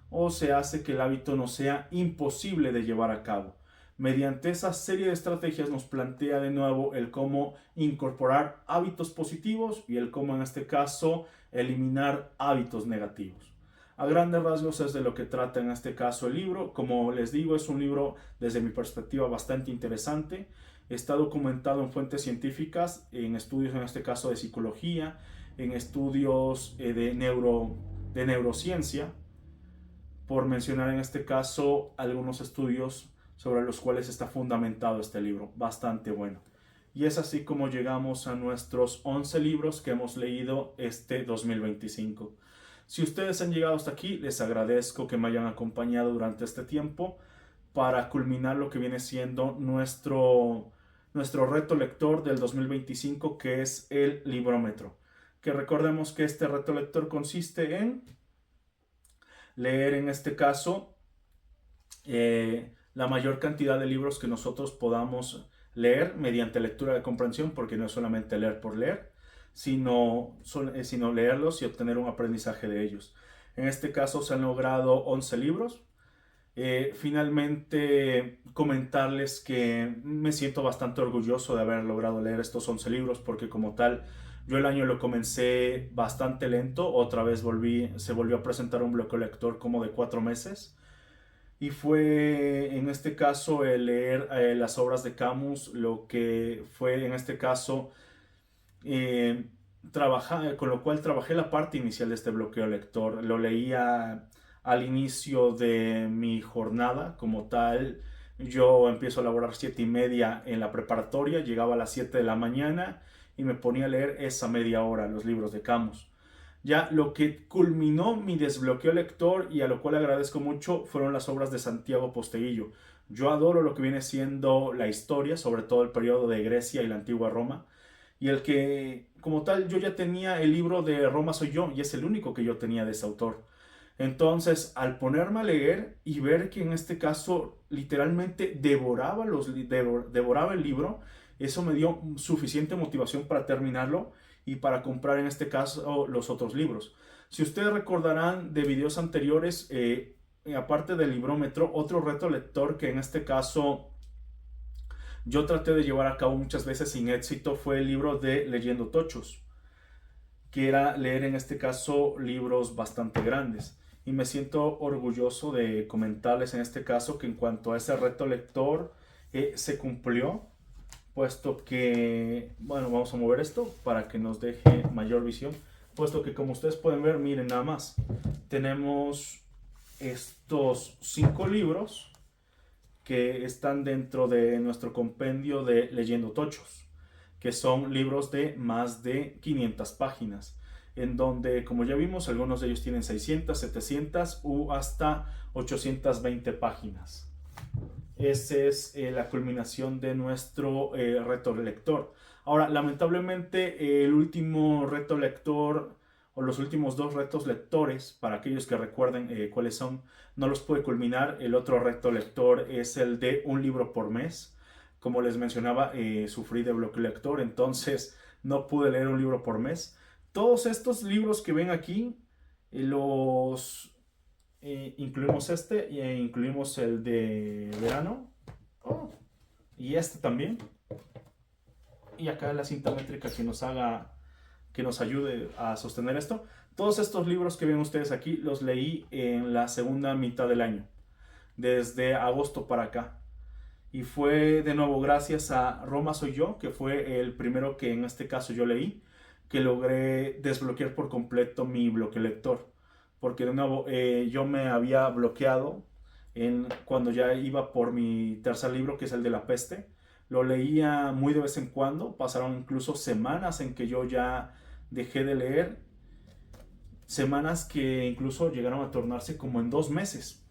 o se hace que el hábito no sea imposible de llevar a cabo. Mediante esa serie de estrategias nos plantea de nuevo el cómo incorporar hábitos positivos y el cómo en este caso eliminar hábitos negativos. A grandes rasgos es de lo que trata en este caso el libro. Como les digo, es un libro desde mi perspectiva bastante interesante. Está documentado en fuentes científicas, en estudios en este caso de psicología, en estudios de neurociencia, por mencionar en este caso algunos estudios sobre los cuales está fundamentado este libro, bastante bueno. Y es así como llegamos a nuestros 11 libros que hemos leído este 2025. Si ustedes han llegado hasta aquí, les agradezco que me hayan acompañado durante este tiempo para culminar lo que viene siendo nuestro reto lector del 2025, que es el librómetro. Que recordemos que este reto lector consiste en leer en este caso la mayor cantidad de libros que nosotros podamos leer mediante lectura de comprensión, porque no es solamente leer por leer, sino leerlos y obtener un aprendizaje de ellos. En este caso se han logrado 11 libros. Finalmente comentarles que me siento bastante orgulloso de haber logrado leer estos 11 libros, porque como tal yo el año lo comencé bastante lento. Otra vez se volvió a presentar un bloqueo lector como de 4 meses, y fue en este caso el leer las obras de Camus lo que fue en este caso con lo cual trabajé la parte inicial de este bloqueo lector. Lo leía al inicio de mi jornada como tal. Yo empiezo a laborar 7:30 en la preparatoria, llegaba a las 7 de la mañana y me ponía a leer esa media hora los libros de Camus. Ya lo que culminó mi desbloqueo lector, y a lo cual agradezco mucho, fueron las obras de Santiago Posteguillo. Yo adoro lo que viene siendo la historia, sobre todo el periodo de Grecia y la antigua Roma, y el que como tal yo ya tenía el libro de Roma soy yo, y es el único que yo tenía de ese autor. Entonces, al ponerme a leer y ver que en este caso literalmente devoraba el libro, eso me dio suficiente motivación para terminarlo y para comprar en este caso los otros libros. Si ustedes recordarán de videos anteriores, aparte del librómetro, otro reto lector que en este caso yo traté de llevar a cabo muchas veces sin éxito fue el libro de Leyendo Tochos, que era leer en este caso libros bastante grandes. Y me siento orgulloso de comentarles en este caso que en cuanto a ese reto lector se cumplió, puesto que, bueno, vamos a mover esto para que nos deje mayor visión, puesto que como ustedes pueden ver, miren nada más, tenemos estos 5 libros que están dentro de nuestro compendio de Leyendo Tochos, que son libros de más de 500 páginas, en donde, como ya vimos, algunos de ellos tienen 600, 700 u hasta 820 páginas. Esa es la culminación de nuestro reto lector. Ahora, lamentablemente, el último reto lector o los últimos 2 retos lectores, para aquellos que recuerden cuáles son, no los pude culminar. El otro reto lector es el de un libro por mes. Como les mencionaba, sufrí de bloqueo lector, entonces no pude leer un libro por mes. Todos estos libros que ven aquí, los incluimos e incluimos el de verano. Oh, y este también. Y acá la cinta métrica que nos ayude a sostener esto. Todos estos libros que ven ustedes aquí los leí en la segunda mitad del año, desde agosto para acá. Y fue de nuevo gracias a Roma Soy Yo, que fue el primero que en este caso yo leí, que logré desbloquear por completo mi bloqueo lector. Porque de nuevo yo me había bloqueado cuando ya iba por mi tercer libro, que es el de la peste. Lo leía muy de vez en cuando, pasaron incluso semanas en que yo ya dejé de leer, semanas que incluso llegaron a tornarse como en 2 meses,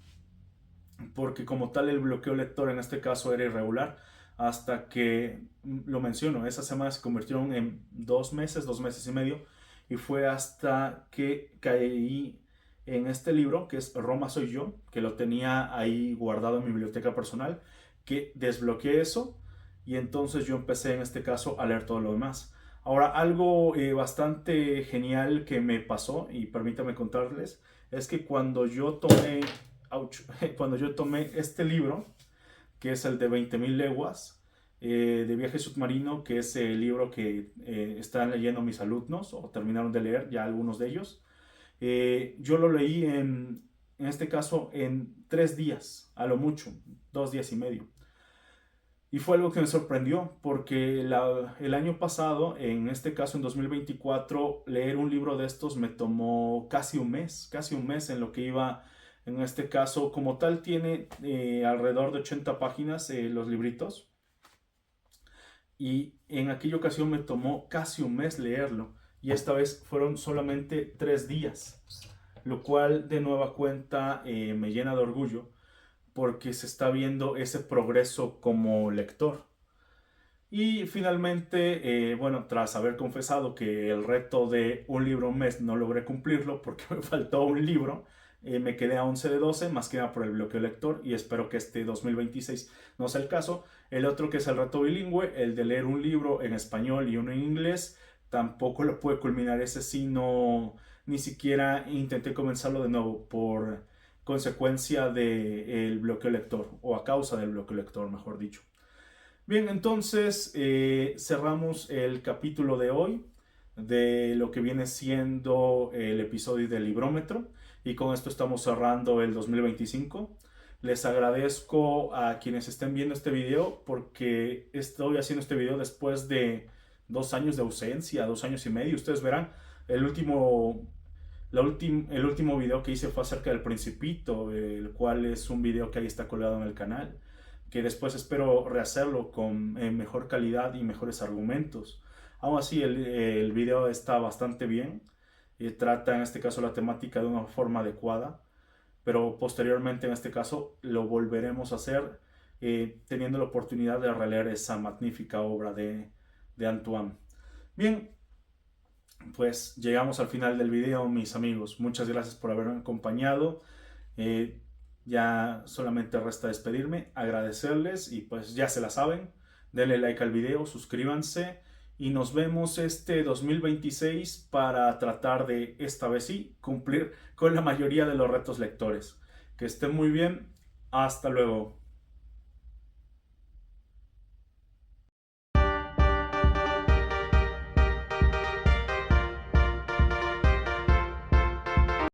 porque como tal el bloqueo lector en este caso era irregular, hasta que, lo menciono, esas semanas se convirtieron en 2 meses, 2 meses y medio, y fue hasta que caí en este libro, que es Roma Soy Yo, que lo tenía ahí guardado en mi biblioteca personal, que desbloqueé eso, y entonces yo empecé en este caso a leer todo lo demás. Ahora, algo bastante genial que me pasó, y permítame contarles, es que cuando yo tomé, cuando yo tomé este libro, que es el de 20.000 leguas de viaje submarino, que es el libro que están leyendo mis alumnos, o terminaron de leer ya algunos de ellos, yo lo leí en este caso en 3 días, a lo mucho, 2 días y medio. Y fue algo que me sorprendió porque el año pasado, en este caso en 2024, leer un libro de estos me tomó casi un mes en lo que iba, en este caso, como tal tiene alrededor de 80 páginas los libritos. Y en aquella ocasión me tomó casi un mes leerlo y esta vez fueron solamente 3 días, lo cual de nueva cuenta me llena de orgullo porque se está viendo ese progreso como lector. Y finalmente, bueno, tras haber confesado que el reto de un libro un mes no logré cumplirlo porque me faltó un libro, me quedé a 11 de 12, más que nada por el bloqueo lector, y espero que este 2026 no sea el caso. El otro, que es el reto bilingüe, el de leer un libro en español y uno en inglés, tampoco lo pude culminar. Ese sí, no, ni siquiera intenté comenzarlo de nuevo por consecuencia del bloqueo lector, o a causa del bloqueo lector, mejor dicho. Bien, entonces cerramos el capítulo de hoy de lo que viene siendo el episodio del librómetro, y con esto estamos cerrando el 2025. Les agradezco a quienes estén viendo este video porque estoy haciendo este video después de 2 años de ausencia, 2 años y medio. Ustedes verán, el último video que hice fue acerca del Principito, el cual es un video que ahí está colgado en el canal, que después espero rehacerlo con mejor calidad y mejores argumentos. Aún así, el video está bastante bien, trata en este caso la temática de una forma adecuada, pero posteriormente en este caso lo volveremos a hacer teniendo la oportunidad de releer esa magnífica obra de Antoine. Bien, pues llegamos al final del video, mis amigos. Muchas gracias por haberme acompañado. Ya solamente resta despedirme, agradecerles, y pues ya se la saben, denle like al video, suscríbanse y nos vemos este 2026 para tratar de, esta vez sí, cumplir con la mayoría de los retos lectores. Que estén muy bien, hasta luego.